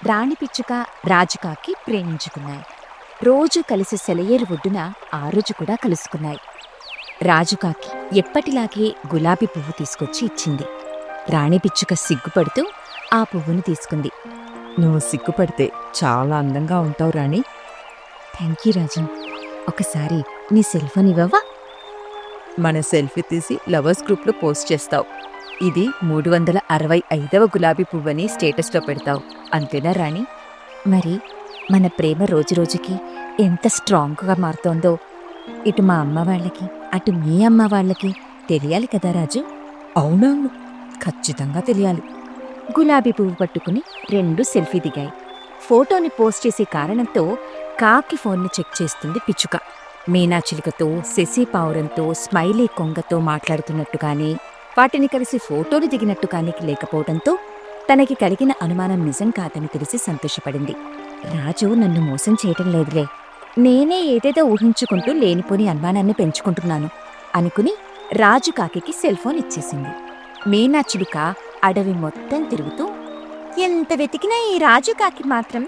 రాణి పిచ్చుక రాజుకాకి ప్రేమించుకున్నాయి. రోజూ కలిసి సెలయేరు ఒడ్డున ఆ రోజు కూడా కలుసుకున్నాయి. రాజుకాకి ఎప్పటిలాగే గులాబీ పువ్వు తీసుకొచ్చి ఇచ్చింది. రాణి పిచ్చుక సిగ్గుపడుతూ ఆ పువ్వుని తీసుకుంది. నువ్వు సిగ్గుపడితే చాలా అందంగా ఉంటావు రాణి. థ్యాంక్ యూ రాజు. ఒకసారి నీ సెల్ ఫోన్ ఇవ్వవా? మన సెల్ఫీ తీసి లవర్స్ గ్రూప్లో పోస్ట్ చేస్తావు. ఇది 365వ గులాబీ పువ్వని స్టేటస్లో పెడతావు, అంతేనా రాణి? మరి మన ప్రేమ రోజురోజుకి ఎంత స్ట్రాంగ్గా మారుతోందో ఇటు మా అమ్మ వాళ్ళకి అటు మీ అమ్మ వాళ్ళకి తెలియాలి కదా రాజు. అవునవును, ఖచ్చితంగా తెలియాలి. గులాబీ పువ్వు పట్టుకుని 2 సెల్ఫీ దిగాయి. ఫోటోని పోస్ట్ చేసే కారణంతో కాకి ఫోన్ని చెక్ చేస్తుంది పిచ్చుక. మీనాచిలుకతో, శశి పావురంతో, స్మైలీ కొంగతో మాట్లాడుతున్నట్టు కానీ, వాటిని కలిసి ఫోటోలు దిగినట్టు కానీ లేకపోవడంతో తనకి కలిగిన అనుమానం నిజం కాదని తెలిసి సంతోషపడింది. రాజు నన్ను మోసం చేయటం లేదులే, నేనే ఏదేదో ఊహించుకుంటూ లేనిపోని అనుమానాన్ని పెంచుకుంటున్నాను అనుకుని రాజు కాకి సెల్ ఫోన్ ఇచ్చేసింది. మీనాచిలుక అడవి మొత్తం తిరుగుతూ ఎంత వెతికినా ఈ రాజు కాకి మాత్రం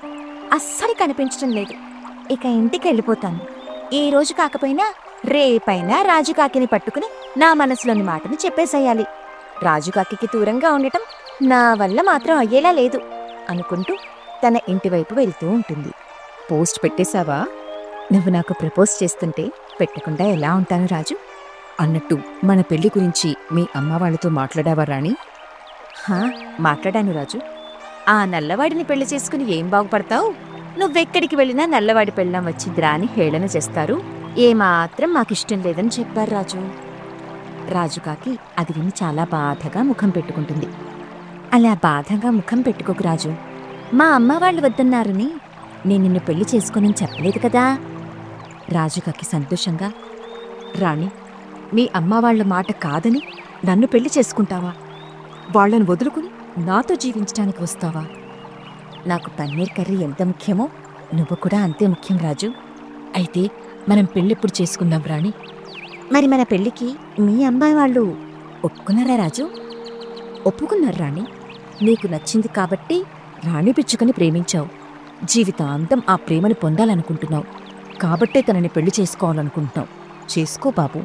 అస్సలు కనిపించడం లేదు. ఇక ఇంటికి వెళ్ళిపోతాను. ఈ రోజు కాకపోయినా రేపైనా రాజుకాకిని పట్టుకుని నా మనసులోని మాటను చెప్పేసేయాలి. రాజుకాకి దూరంగా ఉండటం నా వల్ల మాత్రం అయ్యేలా లేదు అనుకుంటూ తన ఇంటివైపు వెళ్తూ ఉంటుంది. పోస్ట్ పెట్టేశావా? నువ్వు నాకు ప్రపోజ్ చేస్తుంటే పెట్టకుండా ఎలా ఉంటాను రాజు? అన్నట్టు మన పెళ్లి గురించి మీ అమ్మ వాళ్ళతో మాట్లాడావా రాణి? మాట్లాడాను రాజు. ఆ నల్లవాడిని పెళ్లి చేసుకుని ఏం బాగుపడతావు? నువ్వెక్కడికి వెళ్ళినా నల్లవాడి పెళ్ళం వచ్చిందిరా అని హేళన చేస్తారు. ఏమాత్రం మాకిష్టం లేదని చెప్పారు రాజు. రాజుకాకి అది విని చాలా బాధగా ముఖం పెట్టుకుంటుంది. అలా బాధగా ముఖం పెట్టుకోకు రాజు. మా అమ్మ వాళ్ళు వద్దన్నారని నేను నిన్ను పెళ్లి చేసుకోనని చెప్పలేదు కదా. రాజుకాకి సంతోషంగా, రాణి, మీ అమ్మ వాళ్ళ మాట కాదని నన్ను పెళ్లి చేసుకుంటావా? వాళ్లను వదులుకుని నాతో జీవించడానికి వస్తావా? నాకు పన్నీర్ కర్రీ ఎంత ముఖ్యమో నువ్వు కూడా అంతే ముఖ్యం రాజు. అయితే మనం పెళ్ళెప్పుడు చేసుకుందాం రాణి? మరి మన పెళ్లికి మీ అమ్మాయి వాళ్ళు ఒప్పుకున్నారా రాజు? ఒప్పుకున్నారు రాణి. నీకు నచ్చింది కాబట్టి రాణి పిచ్చుకని ప్రేమించావు. జీవితాంతం ఆ ప్రేమని పొందాలనుకుంటున్నావు కాబట్టే తనని పెళ్లి చేసుకోవాలనుకుంటున్నావు. చేసుకో బాబు,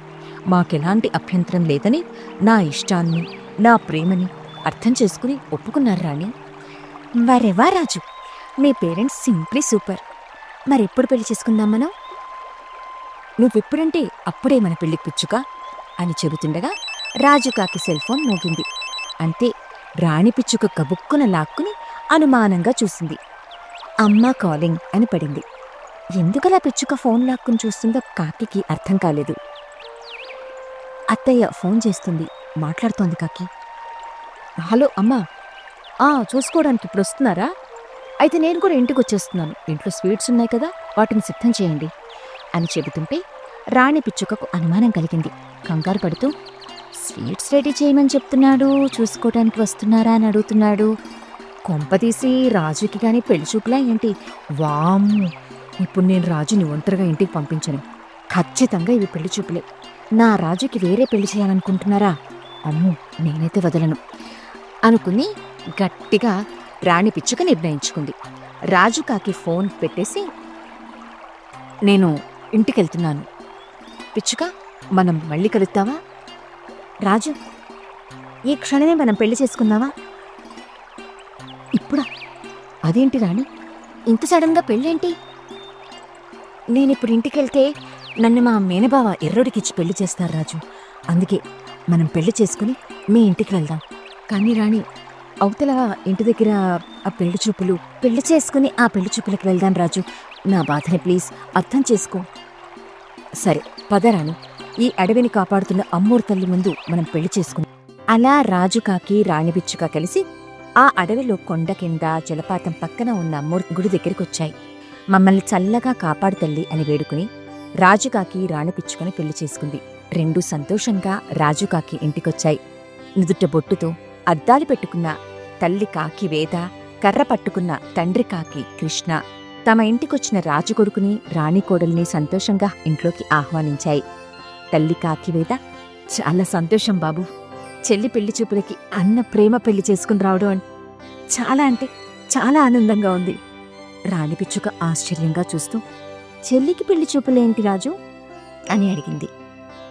మాకెలాంటి అభ్యంతరం లేదని నా ఇష్టాన్ని, నా ప్రేమని అర్థం చేసుకుని ఒప్పుకున్నారు రాణి. వరెవా రాజు, మీ పేరెంట్స్ సింప్లీ సూపర్. మరెప్పుడు పెళ్లి చేసుకుందాం మనం? నువ్వెప్పుడంటే అప్పుడే మన పెళ్లికి పిచ్చుక అని చెబుతుండగా రాజుకాకి సెల్ ఫోన్ మోగింది. అంతే, రాణి పిచ్చుక కబుక్కున లాక్కుని అనుమానంగా చూసింది. అమ్మా కాలింగ్ అని పడింది. ఎందుకలా పిచ్చుక ఫోన్ లాక్కుని చూస్తుందో కాకికి అర్థం కాలేదు. అత్తయ్య ఫోన్ చేస్తుంది, మాట్లాడుతోంది కాకి. హలో అమ్మా, చూసుకోవడానికి ఇప్పుడు వస్తున్నారా? అయితే నేను కూడా ఇంటికి వచ్చేస్తున్నాను. ఇంట్లో స్వీట్స్ ఉన్నాయి కదా, వాటిని సిద్ధం చేయండి అని చెబుతుంటే రాణి పిచ్చుకకు అనుమానం కలిగింది. కంగారు పడుతూ, స్వీట్స్ రెడీ చేయమని చెప్తున్నాడు, చూసుకోవడానికి వస్తున్నారా అని అడుగుతున్నాడు. కొంపతీసి రాజుకి గాని పెళ్లి చూపులా ఏంటి? వామ్మో, ఇప్పుడు నేను రాజుని ఒంటరిగా ఇంటికి పంపించను. ఖచ్చితంగా ఇవి పెళ్లి చూపులే. నా రాజుకి వేరే పెళ్లి చేయాలనుకుంటున్నారా? అమ్మో, నేనైతే వదలను అనుకుని గట్టిగా రాణి పిచ్చుక నిర్ణయించుకుంది. రాజుకాకి ఫోన్ పెట్టేసి, నేను ఇంటికెళ్తున్నాను. పిచ్చుక, మనం మళ్ళీ కలుద్దామా? రాజు, ఈ క్షణమే మనం పెళ్లి చేసుకుందామా? ఇప్పుడా? అదేంటి రాణి, ఇంత సడన్గా పెళ్ళేంటి? నేనిప్పుడు ఇంటికెళ్తే నన్ను మా మేనబావ ఎర్రోడికిచ్చి పెళ్లి చేస్తారు రాజు. అందుకే మనం పెళ్లి చేసుకుని మీ ఇంటికి వెళ్దాం. కానీ రాణి, అవతల ఇంటి దగ్గర ఆ పెళ్లి చూపులు, పెళ్లి చేసుకుని ఆ పెళ్లి చూపులకు వెళ్దాం రాజు. నా బాధని ప్లీజ్ అర్థం చేసుకో. సరే పదరాణి, ఈ అడవిని కాపాడుతున్న అమ్మోరు తల్లి ముందు మనం పెళ్లి చేసుకుని. అలా రాజుకాకి రాణి పిచ్చుక కలిసి ఆ అడవిలో కొండ కింద జలపాతం పక్కన ఉన్న అమ్మోరు గుడి దగ్గరికొచ్చాయి. మమ్మల్ని చల్లగా కాపాడు తల్లి అని వేడుకుని రాజుకాకి రాణి పిచ్చుకని పెళ్లి చేసుకుంది. రెండూ సంతోషంగా రాజుకాకి ఇంటికొచ్చాయి. నుదుట బొట్టుతో అద్దాలు పెట్టుకున్న తల్లి కాకి వేద, కర్ర పట్టుకున్న తండ్రి కాకి కృష్ణ తమ ఇంటికొచ్చిన రాజు కొడుకుని రాణి కోడల్ని సంతోషంగా ఇంట్లోకి ఆహ్వానించాయి. తల్లి కాకి వేద, చాలా సంతోషం బాబు, చెల్లి పెళ్లి చూపులకి అన్న ప్రేమ పెళ్లి చేసుకుని రావడం చాలా అంటే చాలా ఆనందంగా ఉంది. రాణి పిచ్చుక ఆశ్చర్యంగా చూస్తూ, చెల్లికి పెళ్లి చూపులేంటి రాజు అని అడిగింది.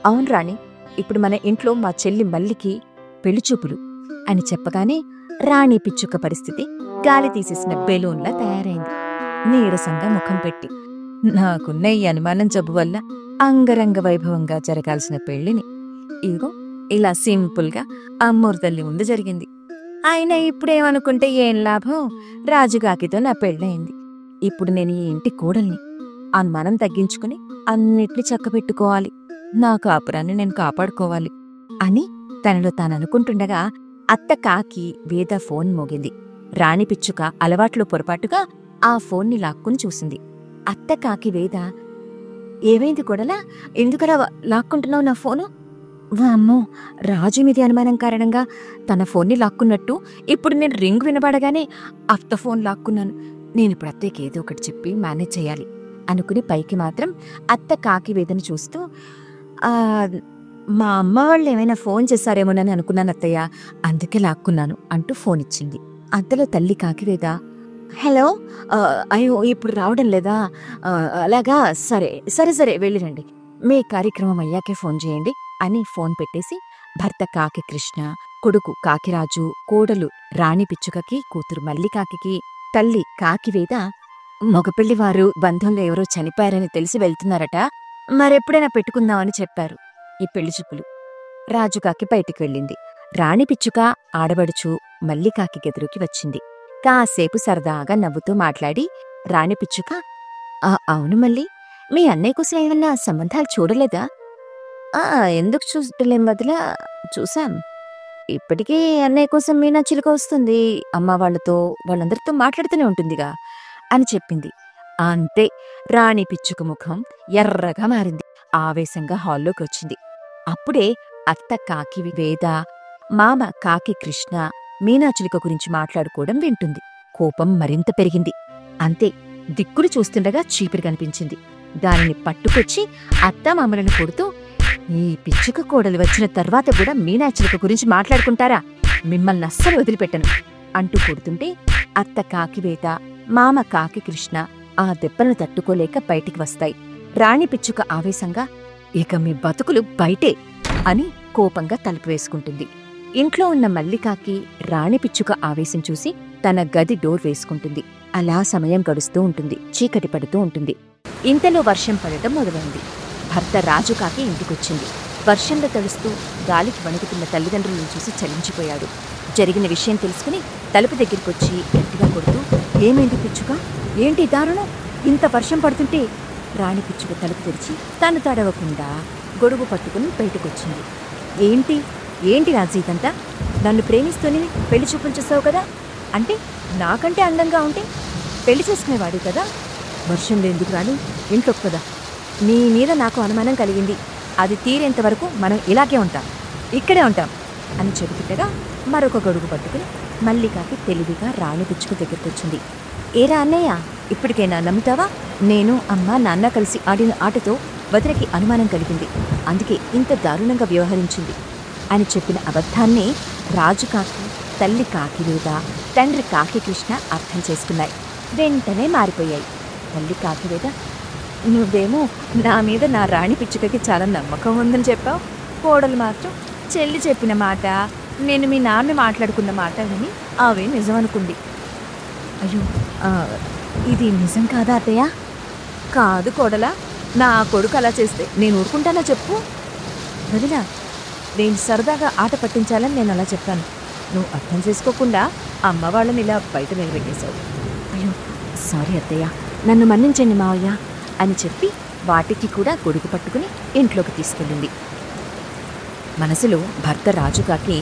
అవును రాణి, ఇప్పుడు మన ఇంట్లో మా చెల్లి మల్లికి పెళ్లి చూపులు అని చెప్పగానే రాణి పిచ్చుక పరిస్థితి గాలి తీసేసిన బెలూన్లా తయారైంది. నీరసంగా ముఖం పెట్టి, నాకున్న ఈ అనుమానం జబ్బు వల్ల అంగరంగ వైభవంగా జరగాల్సిన పెళ్లిని ఇదిగో ఇలా సింపుల్గా అమ్మోరు తల్లి ముందు జరిగింది. అయినా ఇప్పుడేమనుకుంటే ఏం లాభం, రాజుగాకితో నా పెళ్ళయింది. ఇప్పుడు నేను ఈ ఇంటి కోడల్ని. అనుమానం తగ్గించుకుని అన్నిటినీ చక్కబెట్టుకోవాలి. నా కాపురాన్ని నేను కాపాడుకోవాలి అని తనలో తాననుకుంటుండగా అత్త కాకి వేద ఫోన్ మోగింది. రాణి పిచ్చుక అలవాట్లో పొరపాటుగా ఆ ఫోన్ని లాక్కుని చూసింది. అత్త కాకి వేద, ఏమైంది కొడలా, ఎందుకలా లాక్కుంటున్నావు నా ఫోను? వామ్మో, రాజు మీది అనుమానం కారణంగా తన ఫోన్ని లాక్కున్నట్టు ఇప్పుడు నేను రింగ్ వినబడగానే అత్త ఫోన్ లాక్కున్నాను. నేనిప్పుడు అత్తయ్యకి ఏదో ఒకటి చెప్పి మేనేజ్ చేయాలి అనుకుని పైకి మాత్రం అత్త కాకి వేదను చూస్తూ, మా అమ్మ వాళ్ళు ఏమైనా ఫోన్ చేశారేమోనని అనుకున్నాను అత్తయ్య, అందుకే లాక్కున్నాను అంటూ ఫోన్ ఇచ్చింది. అంతలో తల్లి కాకివేద, హలో, అయ్యో ఇప్పుడు రావడం లేదా? అలాగా, సరే సరే సరే వెళ్ళిరండి, మీ కార్యక్రమం అయ్యాకే ఫోన్ చేయండి అని ఫోన్ పెట్టేసి భర్త కాకి కృష్ణ, కొడుకు కాకిరాజు, కోడలు రాణి పిచ్చుకకి, కూతురు మల్లికాకి, తల్లి కాకివేద మగపెళ్లివారు బంధంలో ఎవరో చనిపోయారని తెలిసి వెళ్తున్నారట, మరెప్పుడైనా పెట్టుకుందామని చెప్పారు ఈ పెళ్లి చూపులు. రాజుకాకి బయటికి వెళ్ళింది. రాణి పిచ్చుక ఆడబడుచు మల్లికాకి ఎదురుకి వచ్చింది. కాసేపు సరదాగా నవ్వుతూ మాట్లాడి రాణి పిచ్చుక, అవును మల్లి, మీ అన్నయ్య కోసం ఏమన్నా సంబంధాలు చూడలేదా? ఎందుకు చూడలేం వదిలా, చూశాం. ఇప్పటికీ అన్నయ్య కోసం మీనా చిలుక వస్తుంది, అమ్మ వాళ్ళందరితో మాట్లాడుతూనే ఉంటుందిగా అని చెప్పింది. అంతే, రాణి పిచ్చుక ముఖం ఎర్రగా మారింది. ఆవేశంగా హాల్లోకి వచ్చింది. అప్పుడే అత్త కాకి వేద, మామ కాకి కృష్ణ మీనాచిలుక గురించి మాట్లాడుకోవడం వింటుంది. కోపం మరింత పెరిగింది. అంతే, దిక్కులు చూస్తుండగా చీపిరి కనిపించింది. దానిని పట్టుకొచ్చి అత్తామామలను కొడుతూ, ఈ పిచ్చుక కోడలు వచ్చిన తర్వాత కూడా మీనాచిలుక గురించి మాట్లాడుకుంటారా? మిమ్మల్ని అస్సలు వదిలిపెట్టను అంటూ కొడుతుంటే అత్త కాకివేద, మామ కాకి కృష్ణ ఆ దెబ్బలను తట్టుకోలేక బయటికి వస్తాయి. రాణి పిచ్చుక ఆవేశంగా, ఇక మీ బతుకులు బయటే అని కోపంగా తలుపు వేసుకుంటుంది. ఇంట్లో ఉన్న మల్లికాకి రాణి పిచ్చుక ఆవేశం చూసి తన గది డోర్ వేసుకుంటుంది. అలా సమయం గడుస్తూ ఉంటుంది. చీకటి పడుతూ ఉంటుంది. ఇంతలో వర్షం పడటం మొదలైంది. భర్త రాజుకాకి ఇంటికొచ్చింది. వర్షంలో తడుస్తూ గాలికి వణుకుతున్న తల్లిదండ్రులను చూసి చలించిపోయాడు. జరిగిన విషయం తెలుసుకుని తలుపు దగ్గరికొచ్చి గట్టిగా కొడుతూ, ఏమైంది పిచ్చుక, ఏంటి దారుణం, ఇంత వర్షం పడుతుంటే? రాణి పిచ్చుక తలుపు తెరిచి తను తడవకుండా గొడుగు పట్టుకుని బయటకొచ్చింది. ఏంటి ఏంటి రాజు ఇదంతా? నన్ను ప్రేమిస్తూనే పెళ్లి చూపులు చేసావు కదా, అంటే నాకంటే అందంగా ఉంటే పెళ్లి చేసుకునేవాడు కదా, వర్షంలో ఎందుకు రాని ఇంట్లోకి కదా. నీ మీద నాకు అనుమానం కలిగింది, అది తీరేంతవరకు మనం ఇలాగే ఉంటాం, ఇక్కడే ఉంటాం అని చెబుతుండగా మరొక గొడుగు పట్టుకుని మల్లికాకి తెలివిగా రాణి పిచ్చుక దగ్గరకొచ్చింది. ఏరా అన్నయ్య, ఇప్పటికైనా నమ్ముతావా? నేను అమ్మ నాన్న కలిసి ఆడిన ఆటతో వదినకి అనుమానం కలిగింది, అందుకే ఇంత దారుణంగా వ్యవహరించింది అని చెప్పిన అబద్ధాన్ని రాజుకాకి, తల్లి కాకివేద, తండ్రి కాకి కృష్ణ అర్థం చేసుకున్నాయి. వెంటనే మారిపోయాయి. తల్లి కాకివేద, నువ్వేమో నా మీద నా రాణి పిచ్చుకకి చాలా నమ్మకం ఉందని చెప్పావు, కోడలు మాత్రం చెల్లి చెప్పిన మాట, నేను మీ నాన్న మాట్లాడుకున్న మాట విని అవే నిజం అనుకుంది. అయ్యో, ఇది నిజం కాదా అత్తయ్య? కాదు కోడలా, నా కొడుకు అలా చేస్తే నేను ఊరుకుంటానా చెప్పు? వదిలా, నేను సరదాగా ఆట పట్టించాలని నేను అలా చెప్పాను. నువ్వు అర్థం చేసుకోకుండా అమ్మ వాళ్ళని ఇలా బయట నిలబెట్టేశావు. అయ్యో సారీ అత్తయ్య, నన్ను మన్నించండి మావయ్య అని చెప్పి వాటికి కూడా గొడుగు పట్టుకుని ఇంట్లోకి తీసుకెళ్ళింది. మనసులో భర్త రాజుగాకి,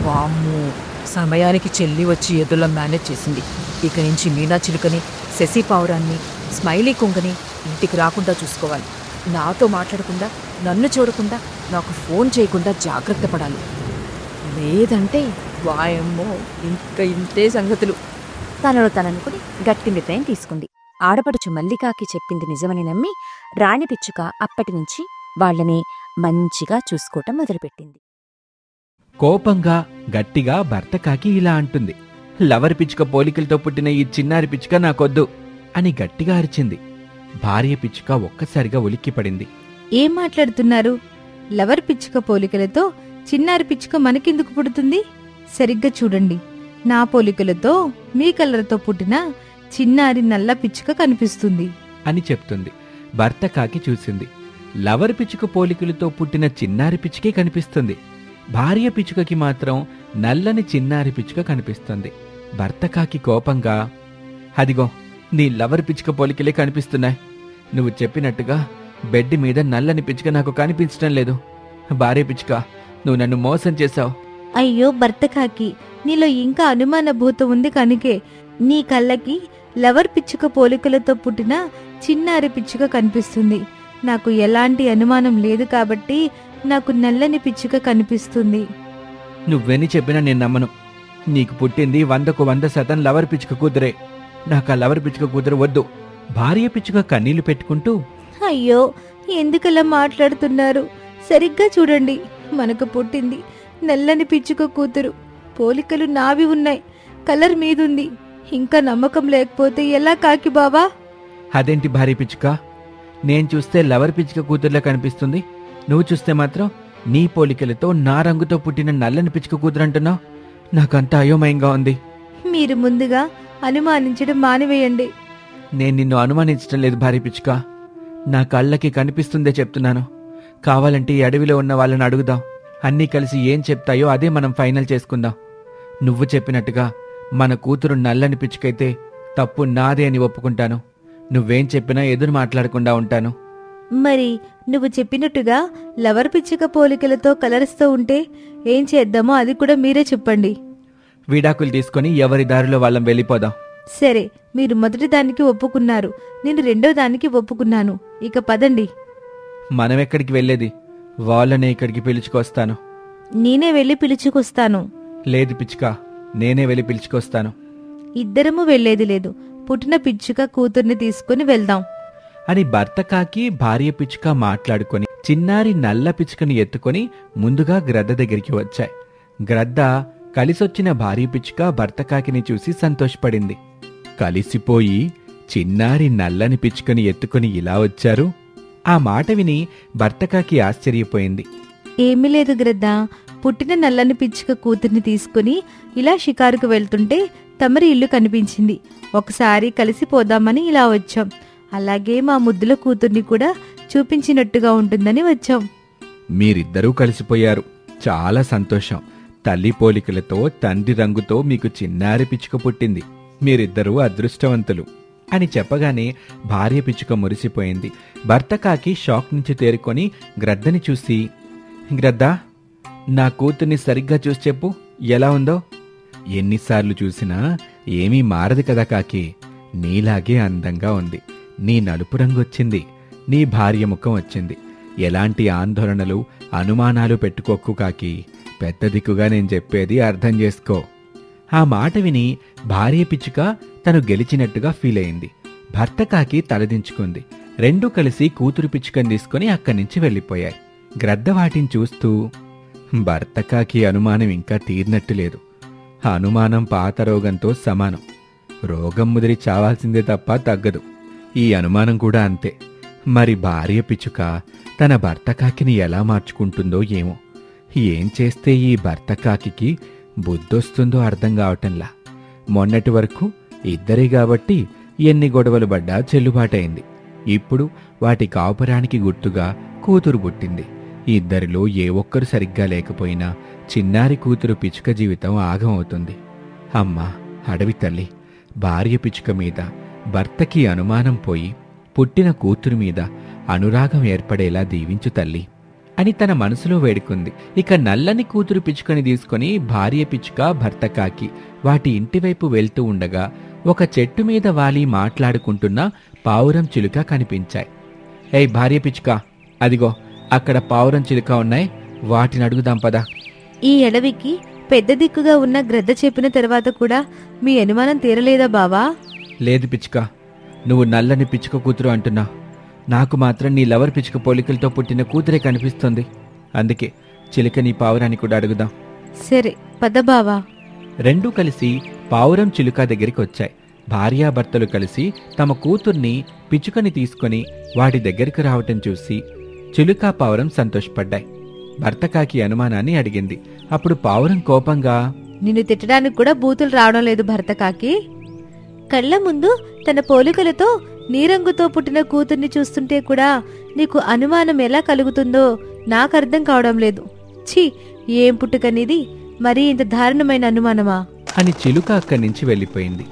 వామ్మో, సమయానికి చెల్లి వచ్చి ఎదుల మేనేజ్ చేసింది. ఇక నుంచి మీనా చిలుకని, శశి పావురాన్ని, స్మైలీ కొంగని ఇంటికి రాకుండా చూసుకోవాలి. నాతో మాట్లాడకుండా, నన్ను చూడకుండా, నాకు ఫోన్ చేయకుండా జాగ్రత్త పడాలి. లేదంటే వాయమ్మో, ఇంకా ఇంతే సంగతులు. తనలో తననుకుని గట్టి నిర్ణయం తీసుకుంది. ఆడపడుచు మల్లికాకి చెప్పింది నిజమని నమ్మి రాణి పిచ్చుక అప్పటినుంచి వాళ్లని మంచిగా చూసుకోవటం మొదలుపెట్టింది. కోపంగా గట్టిగా భర్త కాకి ఇలా అంటుంది, లవర్ పిచ్చుక పోలికలతో పుట్టిన ఈ చిన్నారి పిచ్చుక నాకొద్దు అని గట్టిగా అరిచింది. భార్య పిచ్చుక ఒక్కసారిగా ఉలిక్కిపడింది. ఏం మాట్లాడుతున్నారు? లవర్ పిచ్చుక పోలికలతో చిన్నారి పిచ్చుక మనకెందుకు పుడుతుంది? సరిగ్గా చూడండి, నా పోలికలతో మీ కలర్తో పుట్టిన చిన్నారి నల్ల పిచ్చుక కనిపిస్తుంది అని చెప్తుంది. భర్త కాకి చూసింది. లవర్ పిచ్చుక పోలికలతో పుట్టిన చిన్నారి పిచ్చుకే కనిపిస్తుంది. భార్య పిచ్చుకకి మాత్రం నల్లని చిన్నారి పిచ్చుక కనిపిస్తుంది. భర్త కాకి కోపంగా, అదిగో నీ లవర్ పిచ్చుక పోలికలే కనిపిస్తున్నాయి. నువ్వు చెప్పినట్టుగా బెడ్ మీద నల్లని పిచ్చుక నాకు కనిపించడం లేదు. భార్య పిచ్చుక, నువ్వు నన్ను మోసం చేశావు. అయ్యో భర్త కాకి, నీలో ఇంకా అనుమాన భూతం ఉంది కనుకే నీ కళ్ళకి లవర్ పిచ్చుక పోలికలతో పుట్టిన చిన్నారి పిచ్చుక కనిపిస్తుంది. నాకు ఎలాంటి అనుమానం లేదు కాబట్టి నాకు నల్లని పిచ్చుక కనిపిస్తుంది. నువ్వెన్ని చెప్పినా నేను నమ్మను. నీకు పుట్టింది 100% లవర్ పిచ్చుక కూతురే. నాకు ఆ లవర్ పిచ్చుక కూతురు వద్దు. భార్య పిచ్చుక కన్నీళ్లు పెట్టుకుంటూ, అయ్యో ఎందుకలా మాట్లాడుతున్నారు? సరిగ్గా చూడండి, మనకు పుట్టింది నల్లని పిచ్చుక కూతురు. పోలికలు నావి ఉన్నాయి, కలర్ మీదుంది. ఇంకా నమ్మకం లేకపోతే ఎలా కాకి బావా? అదేంటి భార్య పిచ్చుక, నేను చూస్తే లవర్ పిచ్చుక కూతురులా కనిపిస్తుంది, నువ్వు చూస్తే మాత్రం నీ పోలికలతో నా రంగుతో పుట్టిన నల్లని పిచ్చుక కూతురు అంటున్నావు? నాకంతా అయోమయంగా ఉంది. మీరు ముందుగా అనుమానించడం మానివేయండి. నేను నిన్ను అనుమానించడం లేదు భార్య పిచ్చుక, నా కళ్ళకి కనిపిస్తుందే చెప్తున్నాను. కావాలంటే ఈ అడవిలో ఉన్న వాళ్ళని అడుగుదాం. అన్నీ కలిసి ఏం చెప్తాయో అదే మనం ఫైనల్ చేసుకుందాం. నువ్వు చెప్పినట్టుగా మన కూతురు నల్లని పిచ్చుకైతే తప్పు నాదే అని ఒప్పుకుంటాను. నువ్వేం చెప్పినా ఎదురు మాట్లాడకుండా ఉంటాను. మరి నువ్వు చెప్పినట్టుగా లవర్ పిచ్చుక పోలికలతో కలర్స్తో ఉంటే ఏం చేద్దామో అది కూడా మీరే చెప్పండి. విడాకులు తీసుకొని ఎవరి దారిలో వాళ్ళం వెళ్ళిపోదాం. సరే, మీరు మొదటి దానికి ఒప్పుకున్నారు, నేను రెండో దానికి ఒప్పుకున్నాను. ఇక పదండి. మనం ఎక్కడికి వెళ్ళేది? వాళ్ళనే ఇక్కడికి పిలుచుకొస్తాను. నేనే వెళ్ళి పిలుచుకొస్తాను. లేదు పిచ్చుక, నేనే వెళ్ళి పిలుచుకొస్తాను. ఇద్దరము వెళ్లేది లేదు, పుట్టిన పిచ్చుక కూతుర్ని తీసుకుని వెళ్దాం అని భర్త కాకి భార్య పిచ్చుక మాట్లాడుకొని చిన్నారి నల్ల పిచ్చుకని ఎత్తుకొని ముందుగా గ్రద్ద దగ్గరికి వచ్చాయి. గ్రద్ద కలిసొచ్చిన భార్య పిచ్చుక భర్త కాకిని చూసి సంతోషపడింది. కలిసిపోయి చిన్నారి నల్లని పిచ్చుకని ఎత్తుకొని ఇలా వచ్చారు? ఆ మాట విని భర్త కాకి ఆశ్చర్యపోయింది. ఏమీ లేదు గ్రద్ద, పుట్టిన నల్లని పిచ్చుక కూతుర్ని తీసుకుని ఇలా షికారుకు వెళ్తుంటే తమరి ఇల్లు కనిపించింది. ఒకసారి కలిసిపోదామని ఇలా వచ్చాం. అలాగే మా ముద్దుల కూతుర్ని కూడా చూపించినట్టుగా ఉంటుందని వచ్చాం. మీరిద్దరూ కలిసిపోయారు, చాలా సంతోషం. తల్లి పోలికలతో తండ్రి రంగుతో మీకు చిన్నారి పిచ్చుక పుట్టింది. మీరిద్దరూ అదృష్టవంతులు అని చెప్పగానే భార్య పిచ్చుక మురిసిపోయింది. భర్త కాకి షాక్ నుంచి తేరుకొని గ్రద్దని చూసి, గ్రద్దా, నా కూతుర్ని సరిగ్గా చూసి చెప్పు, ఎలా ఉందో? ఎన్నిసార్లు చూసినా ఏమీ మారదు కదా కాకి, నీలాగే అందంగా ఉంది. నీ నలుపు రంగు వచ్చింది, నీ భార్య ముఖం వచ్చింది. ఎలాంటి ఆందోళనలు అనుమానాలు పెట్టుకోకు కాకి, పెద్ద దిక్కుగా నేను చెప్పేది అర్థం చేసుకో. ఆ మాట విని భార్య పిచ్చుక తను గెలిచినట్టుగా ఫీల్ అయింది. భర్త కాకి తలదించుకుంది. రెండూ కలిసి కూతురు పిచ్చుకని తీసుకుని అక్కడి నుంచి వెళ్ళిపోయాయి. గ్రద్ద వాటిని చూస్తూ, భర్త కాకి అనుమానం ఇంకా తీరినట్టు లేదు. అనుమానం పాత రోగంతో సమానం. రోగం ముదిరి చావాల్సిందే తప్ప తగ్గదు. ఈ అనుమానం కూడా అంతే. మరి భార్య పిచ్చుక తన భర్త కాకిని ఎలా మార్చుకుంటుందో ఏమో. ఏం చేస్తే ఈ భర్త కాకికి బుద్ధొస్తుందో అర్థం కావటంలా. మొన్నటి వరకు ఇద్దరే కాబట్టి ఎన్ని గొడవలు పడ్డా చెల్లుబాటైంది. ఇప్పుడు వాటి కాపురానికి గుర్తుగా కూతురు పుట్టింది. ఇద్దరిలో ఏ ఒక్కరు సరిగ్గా లేకపోయినా చిన్నారి కూతురు పిచ్చుక జీవితం ఆగమవుతుంది. అమ్మా అడవి తల్లి, భార్య పిచ్చుక మీద భర్తకి అనుమానం పోయి పుట్టిన కూతురు మీద అనురాగం ఏర్పడేలా దీవించు తల్లి అని తన మనసులో వేడుకుంది. ఇక నల్లని కూతురు పిచ్చుకని తీసుకుని భార్య పిచ్చుక భర్త కాకి వాటి ఇంటివైపు వెళ్తూ ఉండగా ఒక చెట్టు మీద వాలి మాట్లాడుకుంటున్న పావురం చిలుక కనిపించాయి. ఏయ్ భార్య పిచ్చుక, అదిగో అక్కడ పావురం చిలుక ఉన్నాయి, వాటిని అడుగుదాం పదా. ఈ అడవికి పెద్ద దిక్కుగా ఉన్న గ్రద్ద చెప్పిన తర్వాత కూడా మీ అనుమానం తీరలేదా బావా? లేదు పిచ్చుక, నువ్వు నల్లని పిచ్చుక కూతురు అంటున్నావు. నాకు మాత్రం నీ లవర్ పిచ్చుక పోలికలతో పుట్టిన కూతురే కనిపిస్తుంది. అందుకే చిలుక నీ పావురాన్ని కూడా అడుగుదాం. సరే పద బావా. రెండూ కలిసి పావురం చిలుక దగ్గరికి వచ్చాయి. భార్యాభర్తలు కలిసి తమ కూతుర్ని పిచ్చుకని తీసుకొని వాటి దగ్గరికి రావటం చూసి చిలుక పావురం సంతోషపడ్డాయి. భర్త కాకి అనుమానాన్ని అడిగింది. అప్పుడు పావురం కోపంగా, నిన్ను తిట్టడానికి కూడా బూతులు రావడం లేదు భర్త కాకి. కళ్ళ ముందు తన పోలికలతో నీరంగుతో పుట్టిన కూతుర్ని చూస్తుంటే కూడా నీకు అనుమానం ఎలా కలుగుతుందో నాకు అర్థం కావడం లేదు. ఛీ, ఏం పుట్టుకనిది, మరీ ఇంత దారుణమైన అనుమానమా అని చిలుక అక్కడి నుంచి వెళ్ళిపోయింది.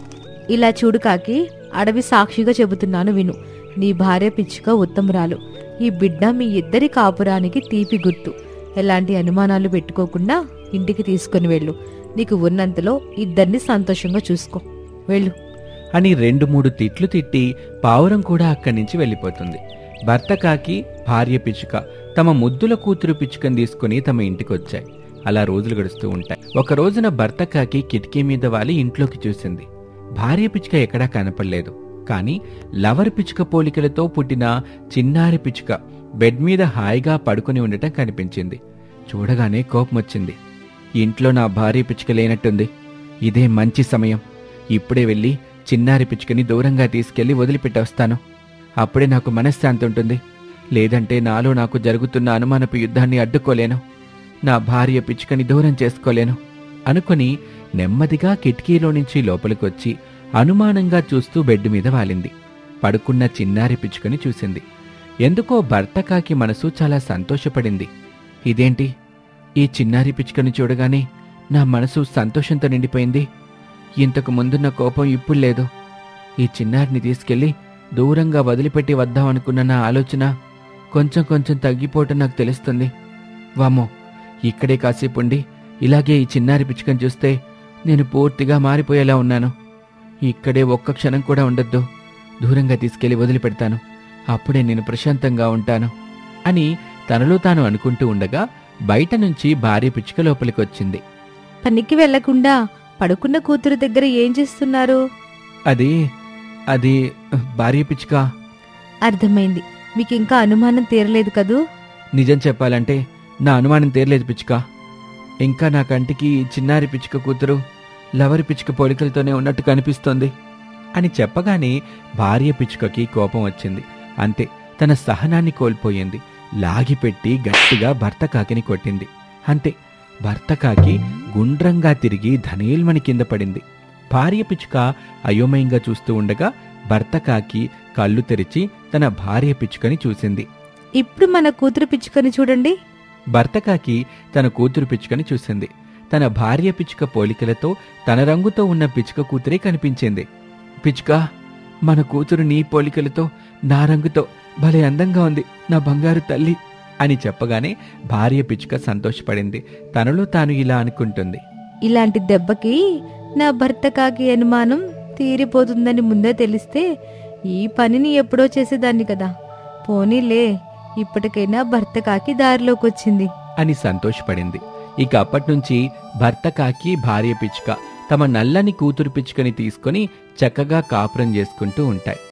ఇలా చూడు కాకి, అడవి సాక్షిగా చెబుతున్నాను విను. నీ భార్య పిచ్చుక ఉత్తమురాలు. ఈ బిడ్డ మీ ఇద్దరి కాపురానికి తీపి గుర్తు. ఎలాంటి అనుమానాలు పెట్టుకోకుండా ఇంటికి తీసుకుని వెళ్ళు. నీకు ఉన్నంతలో ఇద్దరిని సంతోషంగా చూసుకో, వెళ్ళు అని 2-3 తిట్లు తిట్టి పావురం కూడా అక్కడి నుంచి వెళ్ళిపోతుంది. భర్త కాకి, భార్య పిచ్చుక తమ ముద్దుల కూతురు పిచ్చుకని తీసుకుని తమ ఇంటికొచ్చాయి. అలా రోజులు గడుస్తూ ఉంటాయి. ఒక రోజున భర్త కాకి కిటికీ మీద వాలి ఇంట్లోకి చూసింది. భార్య పిచ్చుక ఎక్కడా కనపడలేదు. కాని లవర్ పిచ్చుక పోలికలతో పుట్టిన చిన్నారి పిచ్చుక బెడ్ మీద హాయిగా పడుకుని ఉండటం కనిపించింది. చూడగానే కోపమొచ్చింది. ఇంట్లో నా భార్య పిచ్చుక లేనట్టుంది. ఇదే మంచి సమయం. ఇప్పుడే వెళ్ళి చిన్నారి పిచ్చుకని దూరంగా తీసుకెళ్లి వదిలిపెట్టొస్తాను. అప్పుడే నాకు మనశ్శాంతి ఉంటుంది. లేదంటే నాలో నాకు జరుగుతున్న అనుమానపు యుద్ధాన్ని అడ్డుకోలేను. నా భార్య పిచ్చుకని దూరం చేసుకోలేను అనుకుని నెమ్మదిగా కిటికీలో నుంచి లోపలికొచ్చి అనుమానంగా చూస్తూ బెడ్ మీద వాలింది. పడుకున్న చిన్నారి పిచ్చుకని చూసింది. ఎందుకో భర్త కాకి మనసు చాలా సంతోషపడింది. ఇదేంటి, ఈ చిన్నారి పిచ్చుకని చూడగానే నా మనసు సంతోషంతో నిండిపోయింది. ఇంతకు ముందున్న కోపం ఇప్పుడు లేదు. ఈ చిన్నారిని తీసుకెళ్లి దూరంగా వదిలిపెట్టి వద్దామనుకున్న నా ఆలోచన కొంచెం కొంచెం తగ్గిపోవటం నాకు తెలుస్తుంది. వామ్మో, ఇక్కడే కాసేపుండి ఇలాగే ఈ చిన్నారి పిచ్చుకని చూస్తే నేను పూర్తిగా మారిపోయేలా ఉన్నాను. ఇక్కడే ఒక్క క్షణం కూడా ఉండొద్దు. దూరంగా తీసుకెళ్లి వదిలిపెడతాను. అప్పుడే నేను ప్రశాంతంగా ఉంటాను అని తనలో తాను అనుకుంటూ ఉండగా బయట నుంచి భార్య పిచ్చుక లోపలికొచ్చింది. పనికి వెళ్లకుండా పడుకున్న కూతురు దగ్గర ఏం చేస్తున్నారు? అది భార్య పిచ్చుక. అర్థమైంది. మీకింకా అనుమానం తీరలేదు కదూ? నిజం చెప్పాలంటే నా అనుమానం తీరలేదు పిచ్చుక. ఇంకా నా కంటికి చిన్నారి పిచ్చుక కూతురు లవరి పిచ్చుక పోలికలతోనే ఉన్నట్టు కనిపిస్తోంది అని చెప్పగానే భార్య పిచ్చుకకి కోపం వచ్చింది. అంతే, తన సహనాన్ని కోల్పోయింది. లాగిపెట్టి గట్టిగా భర్త కాకిని కొట్టింది. అంతే, భర్త కాకి గుండ్రంగా తిరిగి ధనేల్మని కింద పడింది. భార్య పిచ్చుక అయోమయంగా చూస్తూ ఉండగా భర్త కాకి కళ్ళు తెరిచి తన భార్య పిచ్చుకని చూసింది. ఇప్పుడు మన కూతురు పిచ్చుకని చూడండి. భర్త కాకి తన కూతురు పిచ్చుకని చూసింది. తన భార్య పిచ్చుక పోలికలతో తన రంగుతో ఉన్న పిచ్చుక కూతురే కనిపించింది. పిచ్చుక, మన కూతురు నీ పోలికలతో నా రంగుతో భలే అందంగా ఉంది, నా బంగారు తల్లి అని చెప్పగానే భార్య పిచ్చుక సంతోషపడింది. తనలో తాను ఇలా అనుకుంటుంది. ఇలాంటి దెబ్బకి నా భర్త కాకి అనుమానం తీరిపోతుందని ముందే తెలిస్తే ఈ పనిని ఎప్పుడో చేసేదాన్ని కదా. పోనీలే, ఇప్పటికైనా భర్త కాకి దారిలోకొచ్చింది అని సంతోషపడింది. ఇక అప్పట్నుంచి భర్త కాకి, భార్య పిచ్చుక తమ నల్లని కూతురు పిచ్చుకని తీసుకుని చక్కగా కాపురం చేసుకుంటూ ఉంటాయి.